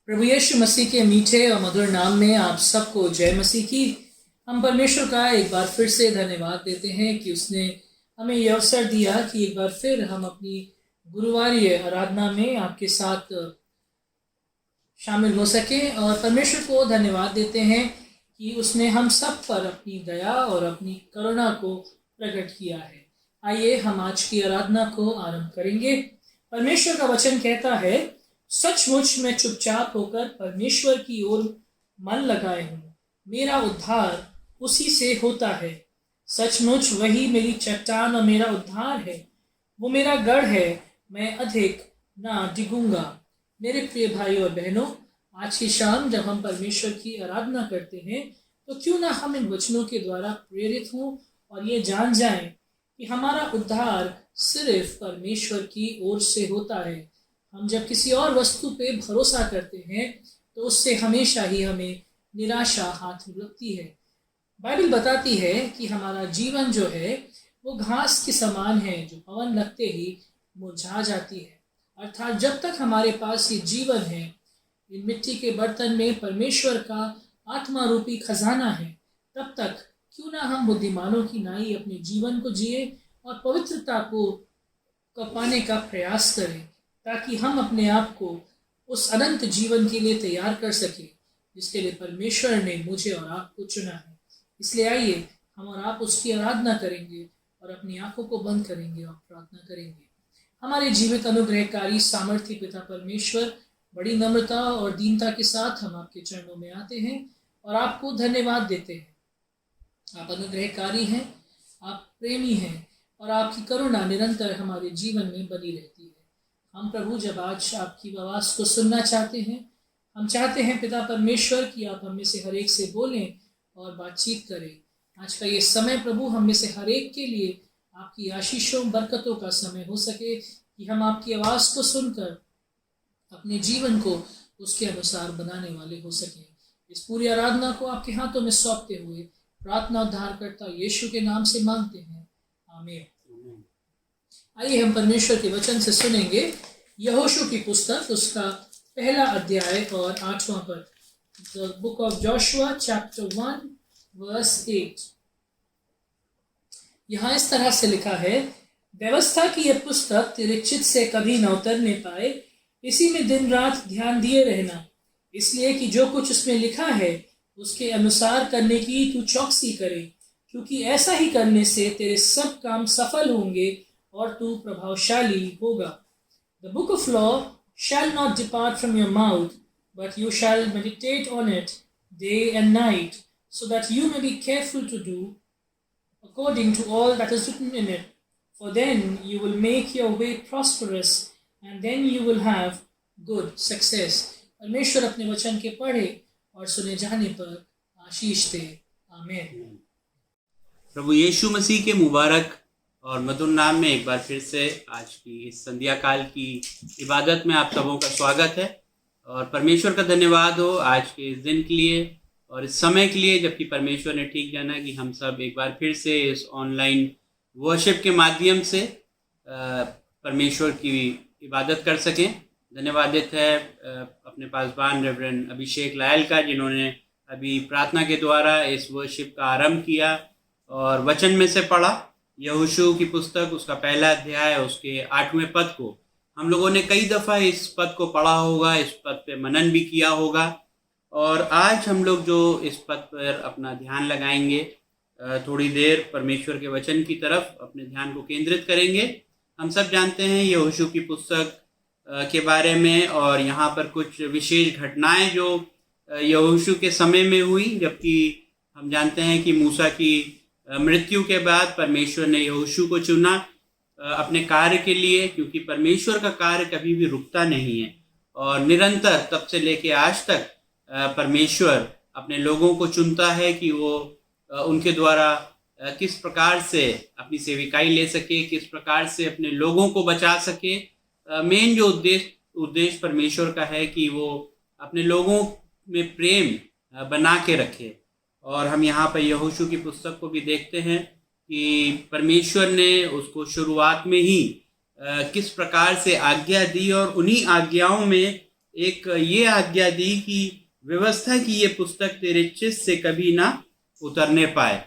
प्रभु यीशु मसीह के मीठे और मधुर नाम में आप सबको जय मसीह की। हम परमेश्वर का एक बार फिर से धन्यवाद देते हैं कि उसने हमें यह अवसर दिया कि एक बार फिर हम अपनी गुरुवारीय आराधना में आपके साथ शामिल हो सके। और परमेश्वर को धन्यवाद देते हैं कि उसने हम सब पर अपनी दया और अपनी करुणा को प्रकट किया है। आइए हम आज की आराधना को आरंभ करेंगे। परमेश्वर का वचन कहता है, सचमुच मैं चुपचाप होकर परमेश्वर की ओर मन लगाए हूँ, मेरा उद्धार उसी से होता है। सचमुच वही मेरी चट्टान और मेरा उद्धार है, वो मेरा गढ़ है, मैं अधिक ना डिगूंगा। मेरे प्रिय भाई और बहनों, आज की शाम जब हम परमेश्वर की आराधना करते हैं तो क्यों ना हम इन वचनों के द्वारा प्रेरित हों और ये जान जाएं कि हमारा उद्धार सिर्फ परमेश्वर की ओर से होता है। हम जब किसी और वस्तु पे भरोसा करते हैं तो उससे हमेशा ही हमें निराशा हाथ लगती है। बाइबल बताती है कि हमारा जीवन जो है वो घास के समान है जो पवन लगते ही मुरझा जाती है। अर्थात जब तक हमारे पास ये जीवन है, इन मिट्टी के बर्तन में परमेश्वर का आत्मा रूपी खजाना है, तब तक क्यों ना हम बुद्धिमानों की नाई अपने जीवन को जिए और पवित्रता को पाने का प्रयास करें, ताकि हम अपने आप को उस अनंत जीवन के लिए तैयार कर सकें जिसके लिए परमेश्वर ने मुझे और आपको चुना है। इसलिए आइए हम और आप उसकी आराधना करेंगे और अपनी आंखों को बंद करेंगे और प्रार्थना करेंगे। हमारे जीवित अनुग्रहकारी सामर्थ्य पिता परमेश्वर, बड़ी नम्रता और दीनता के साथ हम आपके चरणों में आते हैं और आपको धन्यवाद देते हैं। आप अनुग्रहकारी हैं, आप प्रेमी हैं और आपकी करुणा निरंतर हमारे जीवन में बनी रहती है। हम प्रभु जब आज आपकी आवाज़ को सुनना चाहते हैं, हम चाहते हैं पिता परमेश्वर कि आप हम में से हर एक से बोलें और बातचीत करें। आज का ये समय प्रभु हम में से हर एक के लिए आपकी आशीषों बरकतों का समय हो सके कि हम आपकी आवाज़ को सुनकर अपने जीवन को उसके अनुसार बनाने वाले हो सकें। इस पूरी आराधना को आपके हाथों में सौंपते हुए प्रार्थना उद्धारकर्ता यीशु के नाम से मांगते हैं, आमीन। आइए हम परमेश्वर के वचन से सुनेंगे यहोशू की पुस्तक, उसका पहला अध्याय और 8वां पद। The book of Joshua chapter 1 verse 8। यहाँ इस तरह से लिखा है, व्यवस्था की यह पुस्तक तेरे चित्त से कभी न उतरने पाए, इसी में दिन रात ध्यान दिए रहना, इसलिए कि जो कुछ उसमें लिखा है उसके अनुसार करने की तू चौकसी करे, क्योंकि ऐसा ही करने से तेरे सब काम सफल होंगे और तू प्रभावशाली होगा। The book of law shall not depart from your mouth, but you shall meditate on it day and night, so that you may be careful to do according to all that is written in it. For then you will make your way prosperous, and then you will have good success. परमेश्वर अपने वचन के पढ़े और सुने जाने पर आशीष दे, आमीन। प्रभु यीशु मसीह के मुबारक और मधुर नाम में एक बार फिर से आज की इस संध्या काल की इबादत में आप सबों का स्वागत है। और परमेश्वर का धन्यवाद हो आज के इस दिन के लिए और इस समय के लिए, जबकि परमेश्वर ने ठीक जाना कि हम सब एक बार फिर से इस ऑनलाइन वर्शिप के माध्यम से परमेश्वर की इबादत कर सकें। धन्यवादित है अपने पासबान रेवरेंड अभिषेक लायल का, जिन्होंने अभी प्रार्थना के द्वारा इस वर्शिप का आरंभ किया और वचन में से पढ़ा यहोशू की पुस्तक, उसका पहला अध्याय, उसके 8वें पद को। हम लोगों ने कई दफ़ा इस पद को पढ़ा होगा, इस पद पे मनन भी किया होगा और आज हम लोग जो इस पद पर अपना ध्यान लगाएंगे, थोड़ी देर परमेश्वर के वचन की तरफ अपने ध्यान को केंद्रित करेंगे। हम सब जानते हैं यहोशू की पुस्तक के बारे में और यहाँ पर कुछ विशेष घटनाएं जो यहोशू के समय में हुई, जबकि हम जानते हैं कि मूसा की मृत्यु के बाद परमेश्वर ने यहोशू को चुना अपने कार्य के लिए, क्योंकि परमेश्वर का कार्य कभी भी रुकता नहीं है और निरंतर तब से लेके आज तक परमेश्वर अपने लोगों को चुनता है कि वो उनके द्वारा किस प्रकार से अपनी सेविकाई ले सके, किस प्रकार से अपने लोगों को बचा सके। मेन जो उद्देश्य परमेश्वर का है कि वो अपने लोगों में प्रेम बना के रखे। और हम यहाँ पर यहोशू की पुस्तक को भी देखते हैं कि परमेश्वर ने उसको शुरुआत में ही किस प्रकार से आज्ञा दी और उन्हीं आज्ञाओं में एक ये आज्ञा दी कि व्यवस्था की ये पुस्तक तेरे चित्त से कभी ना उतरने पाए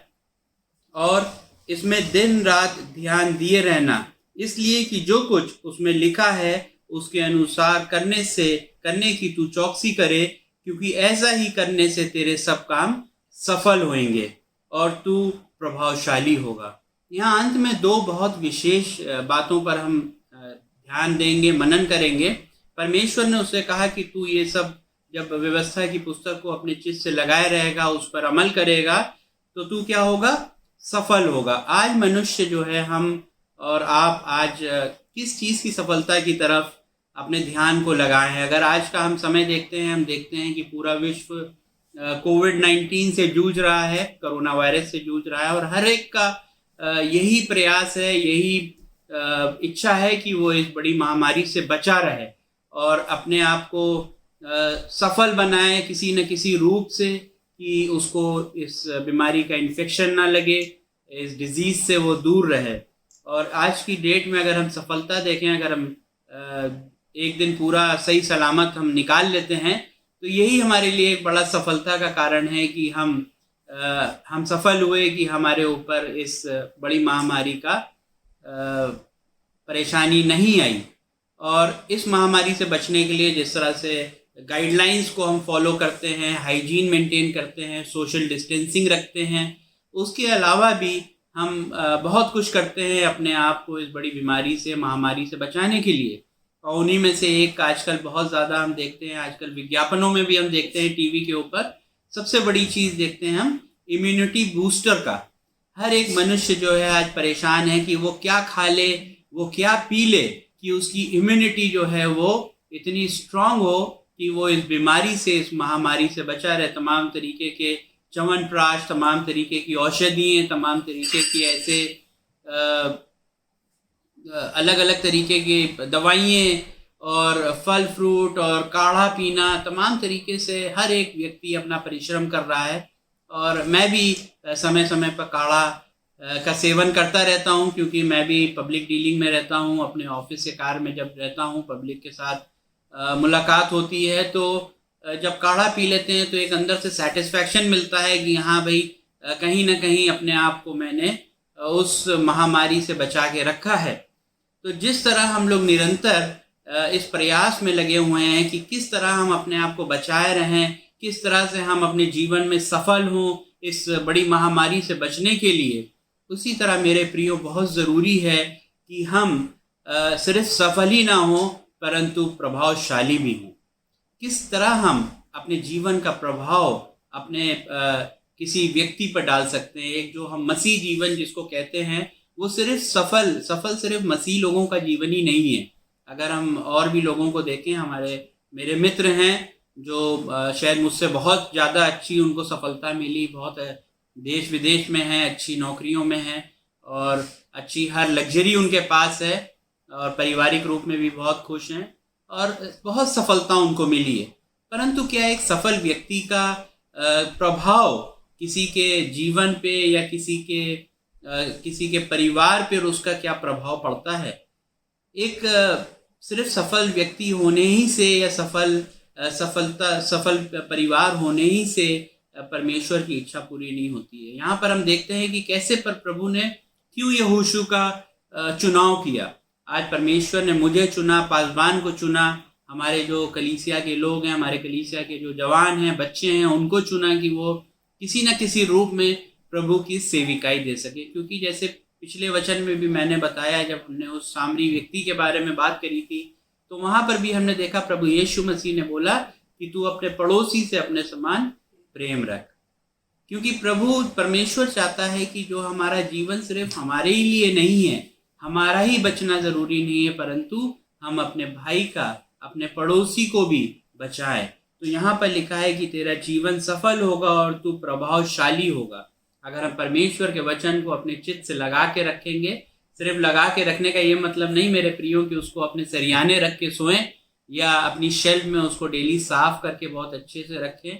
और इसमें दिन रात ध्यान दिए रहना, इसलिए कि जो कुछ उसमें लिखा है उसके अनुसार करने की तू चौकसी करे, क्योंकि ऐसा ही करने से तेरे सब काम सफल होंगे और तू प्रभावशाली होगा। यहाँ अंत में दो बहुत विशेष बातों पर हम ध्यान देंगे, मनन करेंगे। परमेश्वर ने उससे कहा कि तू ये सब जब व्यवस्था की पुस्तक को अपने चित्त से लगाए रहेगा, उस पर अमल करेगा, तो तू क्या होगा? सफल होगा। आज मनुष्य जो है, हम और आप आज किस चीज़ की सफलता की तरफ अपने ध्यान को लगाए हैं? अगर आज का हम समय देखते हैं, हम देखते हैं कि पूरा विश्व कोविड-19 से जूझ रहा है, कोरोना वायरस से जूझ रहा है और हर एक का यही प्रयास है, यही इच्छा है कि वो इस बड़ी महामारी से बचा रहे और अपने आप को सफल बनाए किसी न किसी रूप से, कि उसको इस बीमारी का इन्फेक्शन ना लगे, इस डिजीज़ से वो दूर रहे। और आज की डेट में अगर हम सफलता देखें, अगर हम एक दिन पूरा सही सलामत हम निकाल लेते हैं, तो यही हमारे लिए एक बड़ा सफलता का कारण है कि हम सफल हुए, कि हमारे ऊपर इस बड़ी महामारी का परेशानी नहीं आई। और इस महामारी से बचने के लिए जिस तरह से गाइडलाइंस को हम फॉलो करते हैं, हाइजीन मेंटेन करते हैं, सोशल डिस्टेंसिंग रखते हैं, उसके अलावा भी हम बहुत कुछ करते हैं अपने आप को इस बड़ी बीमारी से, महामारी से बचाने के लिए। और उन्हीं में से एक आजकल बहुत ज़्यादा हम देखते हैं, आजकल विज्ञापनों में भी हम देखते हैं, टीवी के ऊपर सबसे बड़ी चीज़ देखते हैं हम इम्यूनिटी बूस्टर का। हर एक मनुष्य जो है आज परेशान है कि वो क्या खा ले, वो क्या पी ले कि उसकी इम्यूनिटी जो है वो इतनी स्ट्रांग हो कि वो इस बीमारी से, इस महामारी से बचा रहे। तमाम तरीके के च्यवनप्राश, तमाम तरीके की औषधियाँ, तमाम तरीके की ऐसे अलग अलग तरीके की दवाइयाँ और फल फ्रूट और काढ़ा पीना, तमाम तरीके से हर एक व्यक्ति अपना परिश्रम कर रहा है। और मैं भी समय समय पर काढ़ा का सेवन करता रहता हूँ, क्योंकि मैं भी पब्लिक डीलिंग में रहता हूँ। अपने ऑफिस के कार्य में जब रहता हूँ, पब्लिक के साथ मुलाकात होती है, तो जब काढ़ा पी लेते हैं तो एक अंदर से सेटिस्फैक्शन मिलता है कि हाँ भाई, कहीं ना कहीं अपने आप को मैंने उस महामारी से बचा के रखा है। तो जिस तरह हम लोग निरंतर इस प्रयास में लगे हुए हैं कि किस तरह हम अपने आप को बचाए रहें, किस तरह से हम अपने जीवन में सफल हों इस बड़ी महामारी से बचने के लिए, उसी तरह मेरे प्रियो बहुत ज़रूरी है कि हम सिर्फ सफल ही ना हों परंतु प्रभावशाली भी हों। किस तरह हम अपने जीवन का प्रभाव अपने किसी व्यक्ति पर डाल सकते हैं। एक जो हम मसीह जीवन जिसको कहते हैं, वो सिर्फ सफल सिर्फ मसीह लोगों का जीवन ही नहीं है। अगर हम और भी लोगों को देखें, मेरे मित्र हैं जो शायद मुझसे बहुत ज़्यादा अच्छी उनको सफलता मिली, बहुत देश विदेश में हैं, अच्छी नौकरियों में हैं और अच्छी हर लग्जरी उनके पास है और पारिवारिक रूप में भी बहुत खुश हैं और बहुत सफलता उनको मिली है। परंतु क्या एक सफल व्यक्ति का प्रभाव किसी के जीवन पे या किसी के परिवार पर उसका क्या प्रभाव पड़ता है? एक सिर्फ सफल व्यक्ति होने ही से या सफल परिवार होने ही से परमेश्वर की इच्छा पूरी नहीं होती है। यहाँ पर हम देखते हैं कि कैसे पर प्रभु ने क्यों यहोशू का चुनाव किया। आज परमेश्वर ने मुझे चुना, पासबान को चुना, हमारे जो कलीसिया के लोग हैं, हमारे कलीसिया के जो जवान हैं, बच्चे हैं, उनको चुना कि वो किसी न किसी रूप में प्रभु की सेविकाई दे सके। क्योंकि जैसे पिछले वचन में भी मैंने बताया, जब हमने उस सामरी व्यक्ति के बारे में बात करी थी, तो वहाँ पर भी हमने देखा प्रभु यीशु मसीह ने बोला कि तू अपने पड़ोसी से अपने समान प्रेम रख। क्योंकि प्रभु परमेश्वर चाहता है कि जो हमारा जीवन सिर्फ हमारे ही लिए नहीं है, हमारा ही बचना ज़रूरी नहीं है, परंतु हम अपने भाई का, अपने पड़ोसी को भी बचाए। तो यहाँ पर लिखा है कि तेरा जीवन सफल होगा और तू प्रभावशाली होगा। अगर हम परमेश्वर के वचन को अपने चित्त से लगा के रखेंगे, सिर्फ लगा के रखने का ये मतलब नहीं मेरे प्रियो कि उसको अपने सरियाने रख के सोएं या अपनी शेल्फ में उसको डेली साफ करके बहुत अच्छे से रखें,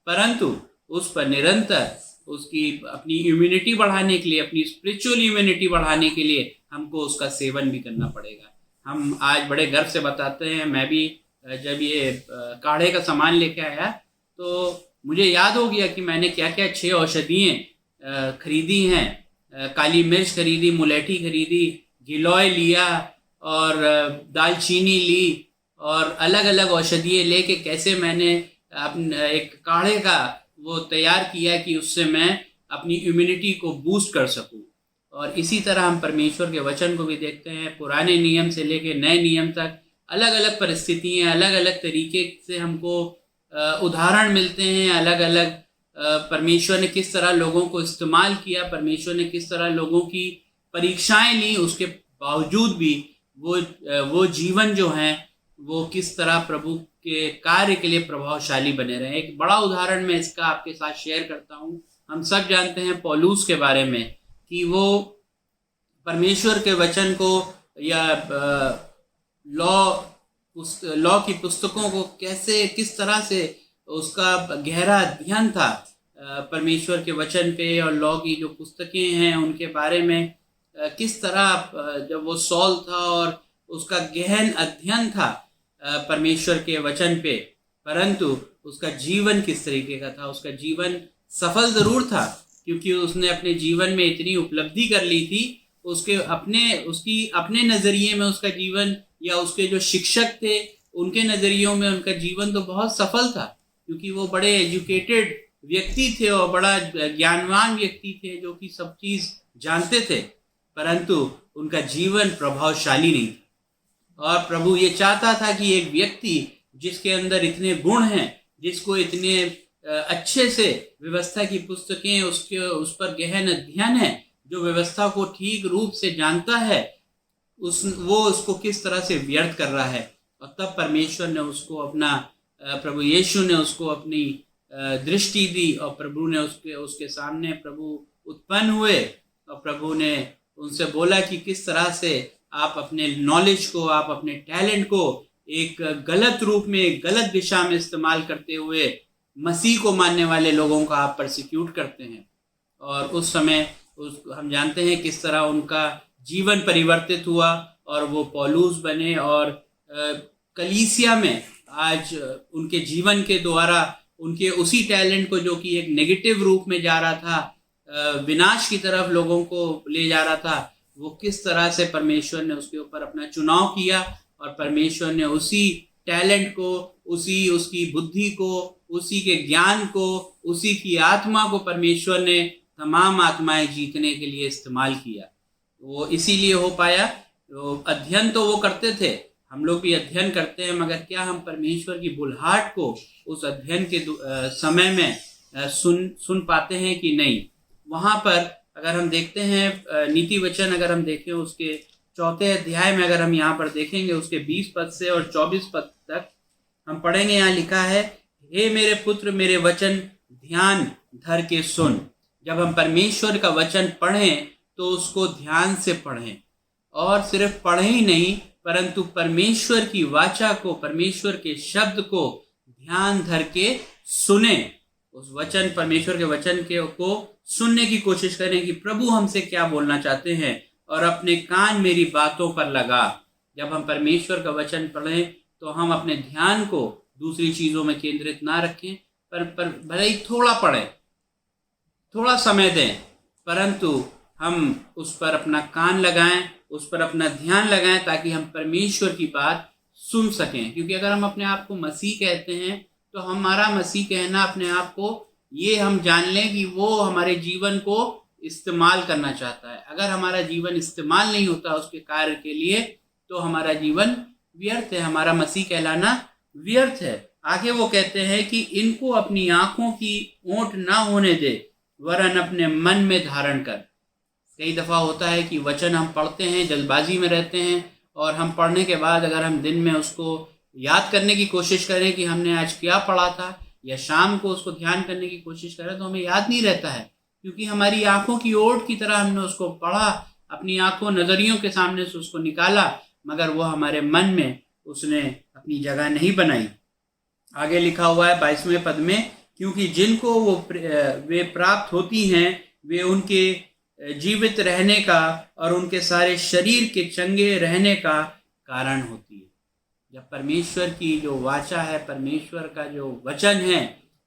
परंतु उस पर निरंतर उसकी अपनी इम्यूनिटी बढ़ाने के लिए, अपनी स्पिरिचुअल इम्यूनिटी बढ़ाने के लिए हमको उसका सेवन भी करना पड़ेगा। हम आज बड़े गर्व से बताते हैं, मैं भी जब ये काढ़े का सामान लेके आया तो मुझे याद हो गया कि मैंने क्या क्या 6 औषधियाँ खरीदी हैं। काली मिर्च खरीदी, मुलेठी खरीदी, गिलोय लिया और दालचीनी ली और अलग अलग औषधियाँ लेके कैसे मैंने अपने एक काढ़े का वो तैयार किया कि उससे मैं अपनी इम्यूनिटी को बूस्ट कर सकूं। और इसी तरह हम परमेश्वर के वचन को भी देखते हैं, पुराने नियम से लेके नए नियम तक अलग अलग परिस्थितियाँ, अलग अलग तरीके से हमको उदाहरण मिलते हैं। अलग अलग परमेश्वर ने किस तरह लोगों को इस्तेमाल किया, परमेश्वर ने किस तरह लोगों की परीक्षाएं ली, उसके बावजूद भी वो जीवन जो हैं वो किस तरह प्रभु के कार्य के लिए प्रभावशाली बने रहे। एक बड़ा उदाहरण मैं इसका आपके साथ शेयर करता हूँ। हम सब जानते हैं पौलुस के बारे में कि वो परमेश्वर के वचन को या लॉ की पुस्तकों को कैसे किस तरह से उसका गहरा अध्ययन था परमेश्वर के वचन पे, और लॉ की जो पुस्तकें हैं उनके बारे में किस तरह जब वो सॉल था और उसका गहन अध्ययन था परमेश्वर के वचन पे, परंतु उसका जीवन किस तरीके का था। उसका जीवन सफल जरूर था क्योंकि उसने अपने जीवन में इतनी उपलब्धि कर ली थी। उसकी अपने नज़रिए में उसका जीवन या उसके जो शिक्षक थे उनके नज़रियों में उनका जीवन तो बहुत सफल था क्योंकि वो बड़े एजुकेटेड व्यक्ति थे और बड़ा ज्ञानवान व्यक्ति थे जो कि सब चीज़ जानते थे, परंतु उनका जीवन प्रभावशाली नहीं था। और प्रभु ये चाहता था कि एक व्यक्ति जिसके अंदर इतने गुण हैं, जिसको इतने अच्छे से व्यवस्था की पुस्तकें उस पर गहन अध्ययन है, जो व्यवस्था को ठीक रूप से जानता है, वो उसको किस तरह से व्यर्थ कर रहा है। और तब परमेश्वर ने उसको अपना प्रभु यीशु ने उसको अपनी दृष्टि दी और प्रभु ने उसके सामने प्रभु उत्पन्न हुए और प्रभु ने उनसे बोला कि किस तरह से आप अपने नॉलेज को, आप अपने टैलेंट को एक गलत रूप में, एक गलत दिशा में इस्तेमाल करते हुए मसीह को मानने वाले लोगों का आप परसिक्यूट करते हैं। और उस समय हम जानते हैं किस तरह उनका जीवन परिवर्तित हुआ और वो पौलुस बने और कलीसिया में आज उनके जीवन के द्वारा उनके उसी टैलेंट को जो कि एक नेगेटिव रूप में जा रहा था, विनाश की तरफ लोगों को ले जा रहा था, वो किस तरह से परमेश्वर ने उसके ऊपर अपना चुनाव किया और परमेश्वर ने उसी टैलेंट को, उसकी बुद्धि को, उसी के ज्ञान को, उसी की आत्मा को परमेश्वर ने तमाम आत्माएं जीतने के लिए इस्तेमाल किया। वो इसीलिए हो पाया। तो अध्ययन तो वो करते थे, हम लोग भी अध्ययन करते हैं, मगर क्या हम परमेश्वर की बुलहाट को उस अध्ययन के समय में सुन पाते हैं कि नहीं। वहाँ पर अगर हम देखते हैं नीति वचन, अगर हम देखें उसके 4 अध्याय में, अगर हम यहाँ पर देखेंगे उसके 20 पद से और 24 पद तक हम पढ़ेंगे। यहाँ लिखा है, हे मेरे पुत्र मेरे वचन ध्यान धर के सुन। जब हम परमेश्वर का वचन पढ़ें तो उसको ध्यान से पढ़ें, और सिर्फ पढ़ें ही नहीं परंतु परमेश्वर की वाचा को, परमेश्वर के शब्द को ध्यान धर के सुने। उस वचन, परमेश्वर के वचन को सुनने की कोशिश करें कि प्रभु हमसे क्या बोलना चाहते हैं, और अपने कान मेरी बातों पर लगा। जब हम परमेश्वर का वचन पढ़ें तो हम अपने ध्यान को दूसरी चीज़ों में केंद्रित ना रखें, पर भले ही थोड़ा पढ़ें, थोड़ा समय दें, परंतु हम उस पर अपना कान लगाएं, उस पर अपना ध्यान लगाएं ताकि हम परमेश्वर की बात सुन सकें। क्योंकि अगर हम अपने आप को मसीह कहते हैं तो हमारा मसीह कहना अपने आप को ये हम जान लें कि वो हमारे जीवन को इस्तेमाल करना चाहता है। अगर हमारा जीवन इस्तेमाल नहीं होता उसके कार्य के लिए तो हमारा जीवन व्यर्थ है, हमारा मसीह कहलाना व्यर्थ है। आगे वो कहते हैं कि इनको अपनी आंखों की ओट ना होने दे, वरन अपने मन में धारण कर। कई दफ़ा होता है कि वचन हम पढ़ते हैं, जल्दबाजी में रहते हैं, और हम पढ़ने के बाद अगर हम दिन में उसको याद करने की कोशिश करें कि हमने आज क्या पढ़ा था, या शाम को उसको ध्यान करने की कोशिश करें तो हमें याद नहीं रहता है, क्योंकि हमारी आंखों की ओट की तरह हमने उसको पढ़ा, अपनी आंखों नज़रियों के सामने से उसको निकाला, मगर वो हमारे मन में उसने अपनी जगह नहीं बनाई। आगे लिखा हुआ है 22वें पद में, क्योंकि जिनको वे प्राप्त होती हैं वे उनके जीवित रहने का और उनके सारे शरीर के चंगे रहने का कारण होती है। जब परमेश्वर की जो वाचा है, परमेश्वर का जो वचन है,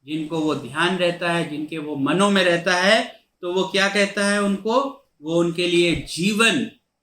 जिनको वो ध्यान रहता है, जिनके वो मनों में रहता है, तो वो क्या कहता है उनको? वो उनके लिए जीवन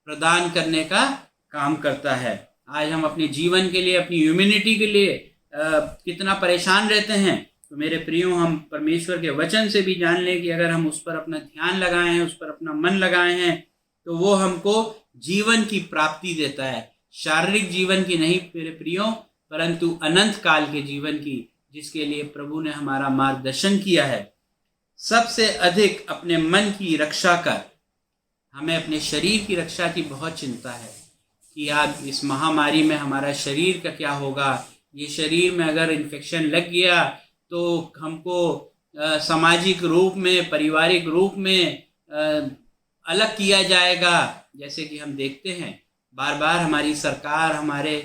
प्रदान करने का काम करता है। आज हम अपने जीवन के लिए, अपनी ह्यूमैनिटी के लिए कितना परेशान रहते हैं। तो मेरे प्रियो, हम परमेश्वर के वचन से भी जान लें कि अगर हम उस पर अपना ध्यान लगाए हैं, उस पर अपना मन लगाए हैं, तो वो हमको जीवन की प्राप्ति देता है। शारीरिक जीवन की नहीं मेरे प्रियो, परंतु अनंत काल के जीवन की, जिसके लिए प्रभु ने हमारा मार्गदर्शन किया है। सबसे अधिक अपने मन की रक्षा कर, हमें अपने शरीर की रक्षा की बहुत चिंता है कि आज इस महामारी में हमारा शरीर का क्या होगा। ये शरीर में अगर इन्फेक्शन लग गया तो हमको सामाजिक रूप में, पारिवारिक रूप में अलग किया जाएगा। जैसे कि हम देखते हैं बार बार हमारी सरकार, हमारे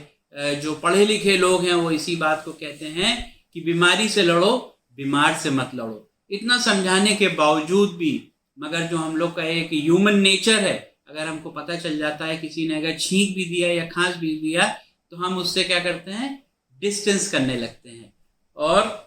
जो पढ़े लिखे लोग हैं, वो इसी बात को कहते हैं कि बीमारी से लड़ो, बीमार से मत लड़ो। इतना समझाने के बावजूद भी, मगर जो हम लोग का एक ह्यूमन नेचर है, अगर हमको पता चल जाता है किसी ने अगर छींक भी दिया या खांस भी दिया, तो हम उससे क्या करते हैं? डिस्टेंस करने लगते हैं। और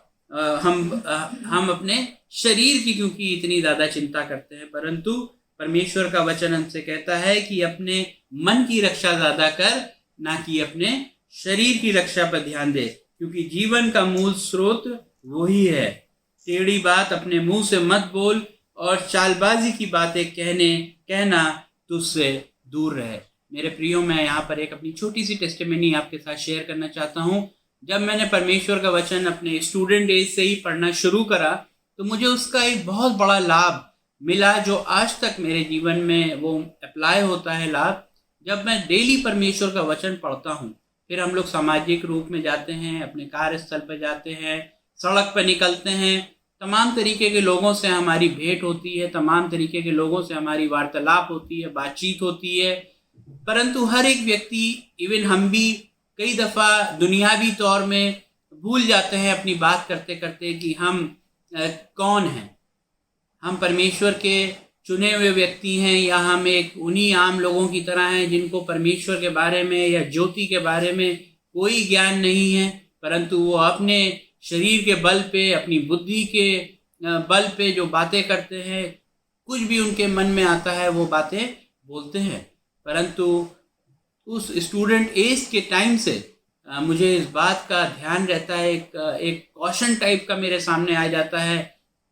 हम अपने शरीर की क्योंकि इतनी ज़्यादा चिंता करते हैं, परंतु परमेश्वर का वचन हमसे कहता है कि अपने मन की रक्षा ज़्यादा कर, ना कि अपने शरीर की रक्षा पर ध्यान दे, क्योंकि जीवन का मूल स्रोत वही है। टेढ़ी बात अपने मुंह से मत बोल, और चालबाजी की बातें कहना तुझसे दूर रहे। मेरे प्रियो, मैं यहाँ पर एक अपनी छोटी सी टेस्टिमनी आपके साथ शेयर करना चाहता हूँ। जब मैंने परमेश्वर का वचन अपने स्टूडेंट एज से ही पढ़ना शुरू करा, तो मुझे उसका एक बहुत बड़ा लाभ मिला, जो आज तक मेरे जीवन में वो अप्लाई होता है लाभ। जब मैं डेली परमेश्वर का वचन पढ़ता हूँ, फिर हम लोग सामाजिक रूप में जाते हैं, अपने कार्यस्थल पर जाते हैं, सड़क पर निकलते हैं, तमाम तरीके के लोगों से हमारी भेंट होती है, तमाम तरीके के लोगों से हमारी वार्तालाप होती है, बातचीत होती है। परंतु हर एक व्यक्ति, इवन हम भी कई दफ़ा दुनियावी तौर में भूल जाते हैं अपनी बात करते करते कि हम कौन हैं। हम परमेश्वर के चुने हुए व्यक्ति हैं, या हम एक उन्हीं आम लोगों की तरह हैं जिनको परमेश्वर के बारे में या ज्योति के बारे में कोई ज्ञान नहीं है, परंतु वो अपने शरीर के बल पे, अपनी बुद्धि के बल पे जो बातें करते हैं, कुछ भी उनके मन में आता है वो बातें बोलते हैं। परंतु उस स्टूडेंट एज के टाइम से मुझे इस बात का ध्यान रहता है, एक कॉशन टाइप का मेरे सामने आ जाता है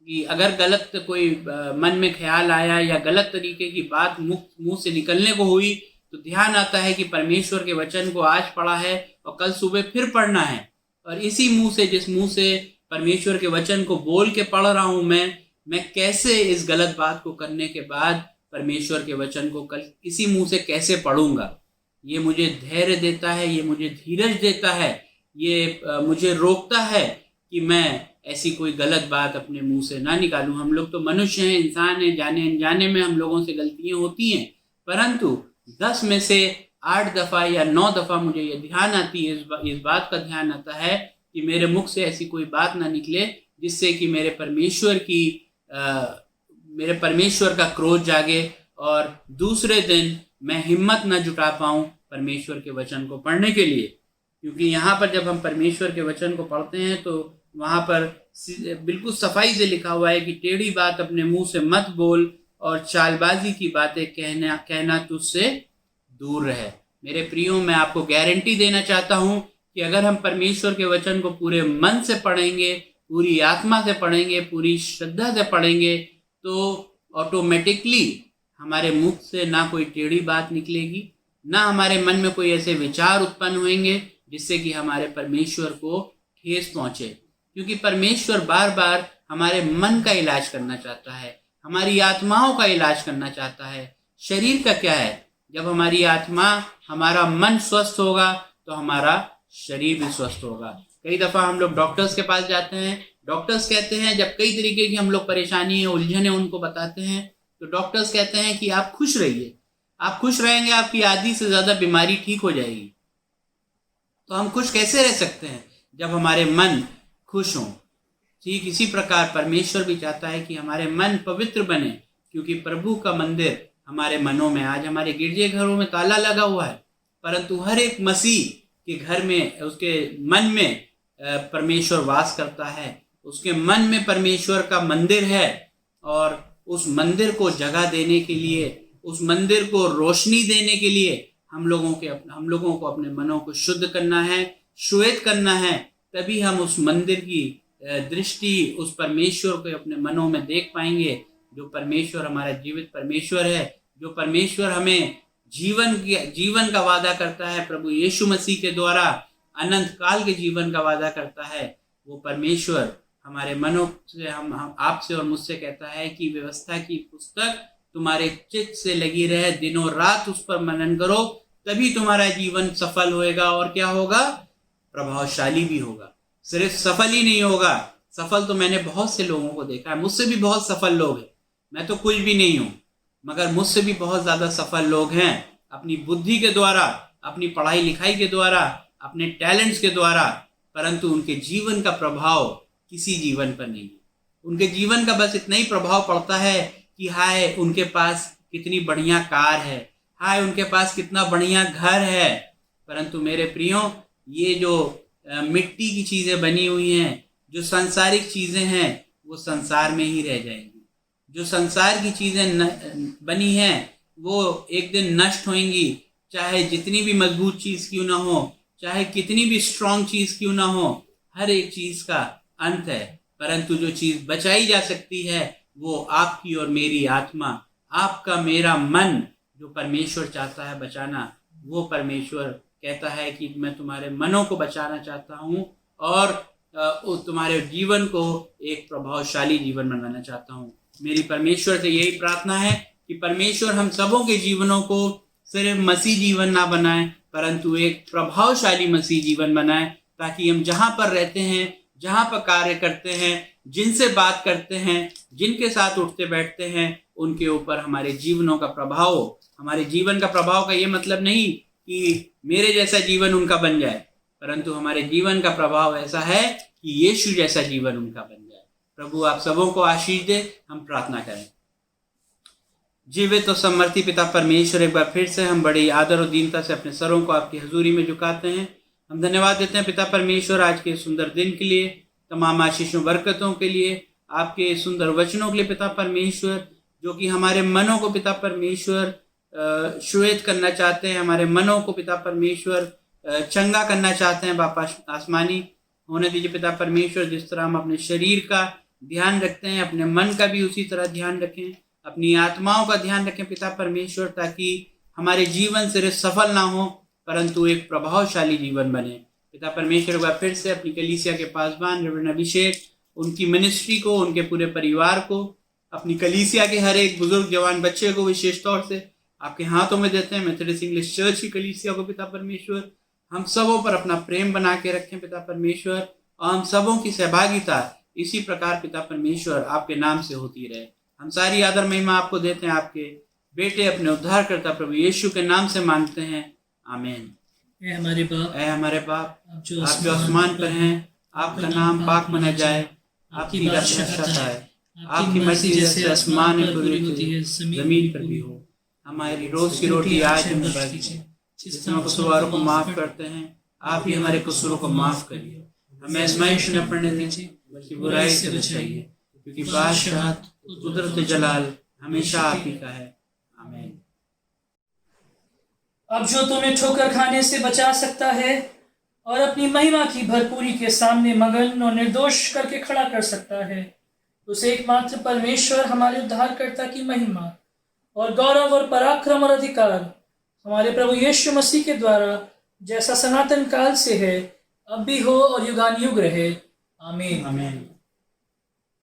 कि अगर गलत कोई मन में ख्याल आया या गलत तरीके की बात मुंह से निकलने को हुई, तो ध्यान आता है कि परमेश्वर के वचन को आज पढ़ा है और कल सुबह फिर पढ़ना है। और इसी मुंह से, जिस मुंह से परमेश्वर के वचन को बोल के पढ़ रहा हूँ मैं कैसे इस गलत बात को करने के बाद परमेश्वर के वचन को कल इसी मुंह से कैसे पढ़ूंगा। ये मुझे धैर्य देता है, ये मुझे धीरज देता है, ये मुझे रोकता है कि मैं ऐसी कोई गलत बात अपने मुंह से ना निकालूं। हम लोग तो मनुष्य हैं, इंसान हैं, जाने अनजाने में हम लोगों से गलतियां होती हैं, परंतु 10 में से 8 दफ़ा या 9 दफ़ा मुझे ये ध्यान आती है, इस बात का ध्यान आता है कि मेरे मुख से ऐसी कोई बात ना निकले जिससे कि मेरे परमेश्वर का क्रोध जागे और दूसरे दिन मैं हिम्मत न जुटा पाऊं परमेश्वर के वचन को पढ़ने के लिए। क्योंकि यहाँ पर जब हम परमेश्वर के वचन को पढ़ते हैं तो वहाँ पर बिल्कुल सफाई से लिखा हुआ है कि टेढ़ी बात अपने मुंह से मत बोल, और चालबाजी की बातें कहना तुझसे दूर रहे। मेरे प्रियो, मैं आपको गारंटी देना चाहता हूँ कि अगर हम परमेश्वर के वचन को पूरे मन से पढ़ेंगे, पूरी आत्मा से पढ़ेंगे, पूरी श्रद्धा से पढ़ेंगे, तो ऑटोमेटिकली हमारे मुख से ना कोई टेढ़ी बात निकलेगी, ना हमारे मन में कोई ऐसे विचार उत्पन्न होंगे जिससे कि हमारे परमेश्वर को ठेस पहुँचे। क्योंकि परमेश्वर बार बार हमारे मन का इलाज करना चाहता है, हमारी आत्माओं का इलाज करना चाहता है। शरीर का क्या है? जब हमारी आत्मा, हमारा मन स्वस्थ होगा तो हमारा शरीर भी स्वस्थ होगा। कई दफ़ा हम लोग डॉक्टर्स के पास जाते हैं, डॉक्टर्स कहते हैं, जब कई तरीके की हम लोग परेशानी है, उलझने उनको बताते हैं, तो डॉक्टर्स कहते हैं कि आप खुश रहिए, आप खुश रहेंगे आपकी आधी से ज़्यादा बीमारी ठीक हो जाएगी। तो हम खुश कैसे रह सकते हैं? जब हमारे मन खुश हों। ठीक इसी प्रकार परमेश्वर भी चाहता है कि हमारे मन पवित्र बने, क्योंकि प्रभु का मंदिर हमारे मनों में। आज हमारे गिरजे घरों में ताला लगा हुआ है, परंतु हर एक मसीह के घर में, उसके मन में परमेश्वर वास करता है, उसके मन में परमेश्वर का मंदिर है। और उस मंदिर को जगह देने के लिए, उस मंदिर को रोशनी देने के लिए हम लोगों को अपने मनों को शुद्ध करना है, श्वेत करना है। तभी हम उस मंदिर की दृष्टि, उस परमेश्वर को अपने मनों में देख पाएंगे, जो परमेश्वर हमारा जीवित परमेश्वर है, जो परमेश्वर हमें जीवन का वादा करता है, प्रभु यीशु मसीह के द्वारा अनंत काल के जीवन का वादा करता है। वो परमेश्वर हमारे मनों से, हम आपसे और मुझसे कहता है कि व्यवस्था की पुस्तक तुम्हारे चित्त से लगी रहे, दिनों रात उस पर मनन करो, तभी तुम्हारा जीवन सफल होएगा। और क्या होगा? प्रभावशाली भी होगा। सिर्फ सफल ही नहीं होगा, सफल तो मैंने बहुत से लोगों को देखा है, मुझसे भी बहुत सफल लोग हैं। मैं तो कुछ भी नहीं हूं, मगर मुझसे भी बहुत ज्यादा सफल लोग हैं, अपनी बुद्धि के द्वारा, अपनी पढ़ाई लिखाई के द्वारा, अपने टैलेंट्स के द्वारा, परंतु उनके जीवन का प्रभाव किसी जीवन पर नहीं है। उनके जीवन का बस इतना ही प्रभाव पड़ता है कि हाय उनके पास कितनी बढ़िया कार है, हाय उनके पास कितना बढ़िया घर है। परंतु मेरे प्रियो, ये जो मिट्टी की चीजें बनी हुई हैं, जो सांसारिक चीजें हैं, वो संसार में ही रह जाएंगी। जो संसार की चीजें बनी हैं, वो एक दिन नष्ट होंगी। चाहे जितनी भी मजबूत चीज क्यों ना हो, चाहे कितनी भी स्ट्रांग चीज क्यों ना हो, हर एक चीज का अंत है। परंतु जो चीज बचाई जा सकती है, वो आपकी और मेरी आत्मा, आपका मेरा मन, जो परमेश्वर चाहता है बचाना। वो परमेश्वर कहता है कि मैं तुम्हारे मनों को बचाना चाहता हूँ और तुम्हारे जीवन को एक प्रभावशाली जीवन बनाना चाहता हूँ। मेरी परमेश्वर से यही प्रार्थना है कि परमेश्वर हम सबों के जीवनों को सिर्फ मसीह जीवन ना बनाए, परंतु एक प्रभावशाली मसीह जीवन बनाए, ताकि हम जहाँ पर रहते हैं, जहाँ पर कार्य करते हैं, जिनसे बात करते हैं, जिनके साथ उठते बैठते हैं, उनके ऊपर हमारे जीवनों का प्रभाव हो। हमारे जीवन का प्रभाव का ये मतलब नहीं कि मेरे जैसा जीवन उनका बन जाए, परंतु हमारे जीवन का प्रभाव ऐसा है कि यीशु जैसा जीवन उनका बन जाए। प्रभु आप सबों को आशीष दे। हम प्रार्थना करें। जीवित और समर्थी पिता परमेश्वर, एक बार फिर से हम बड़ी आदर और दीनता से अपने सरों को आपकी हजूरी में झुकाते हैं। हम धन्यवाद देते हैं पिता परमेश्वर आज के सुंदर दिन के लिए, तमाम आशीषों बरकतों के लिए, आपके सुंदर वचनों के लिए पिता परमेश्वर, जो कि हमारे मनों को पिता परमेश्वर श्वेत करना चाहते हैं, हमारे मनों को पिता परमेश्वर चंगा करना चाहते हैं। बापा आसमानी होने दीजिए पिता परमेश्वर। जिस तरह हम अपने शरीर का ध्यान रखते हैं, अपने मन का भी उसी तरह ध्यान रखें, अपनी आत्माओं का ध्यान रखें पिता परमेश्वर, ताकि हमारे जीवन सिर्फ सफल ना हो, परंतु एक प्रभावशाली जीवन बने। पिता परमेश्वर का फिर से अपनी कलीसिया के पासबान रेवरेंड अभिषेक, उनकी मिनिस्ट्री को, उनके पूरे परिवार को, अपनी कलीसिया के हर एक बुजुर्ग जवान बच्चे को विशेष तौर से आपके हाथों में देते हैं। मेथोडिस्ट इंग्लिश चर्च की कलीसिया को पिता परमेश्वर हम सबों पर अपना प्रेम बना के रखें पिता परमेश्वर, और हम सबों की सहभागिता इसी प्रकार पिता परमेश्वर आपके नाम से होती रहे। हम सारी आदर महिमा आपको देते हैं, आपके बेटे अपने उद्धारकर्ता प्रभु यीशु के नाम से मांगते हैं, आमीन। ऐ हमारे बाप, आप जो आसमान पर हैं, आपका नाम पाक मना जाए, आपकी बादशाहत आए, आपकी मर्जी जैसे आसमान में पूरी होती है, जमीन पर भी हो। हमारी रोज की रोटी आज हमें दीजिए, जिस हम कसूरवारों को माफ करते हैं, आप ही हमारे कसूरों को माफ करिए। हमें आजमाइश न पड़ने दीजिए, बल्कि बुराई से बचाइए, क्योंकि बादशाहत, कुदरत, जलाल हमेशा आप ही का है, आमीन। अब जो तुम्हें ठोकर खाने से बचा सकता है और अपनी महिमा की भरपूरी के सामने मगन और निर्दोष करके खड़ा कर सकता है, उस एकमात्र परमेश्वर हमारे उद्धारकर्ता की महिमा और गौरव और पराक्रम और अधिकार हमारे प्रभु यीशु मसीह के द्वारा जैसा सनातन काल से है, अब भी हो और युगान युग रहे, आमीन।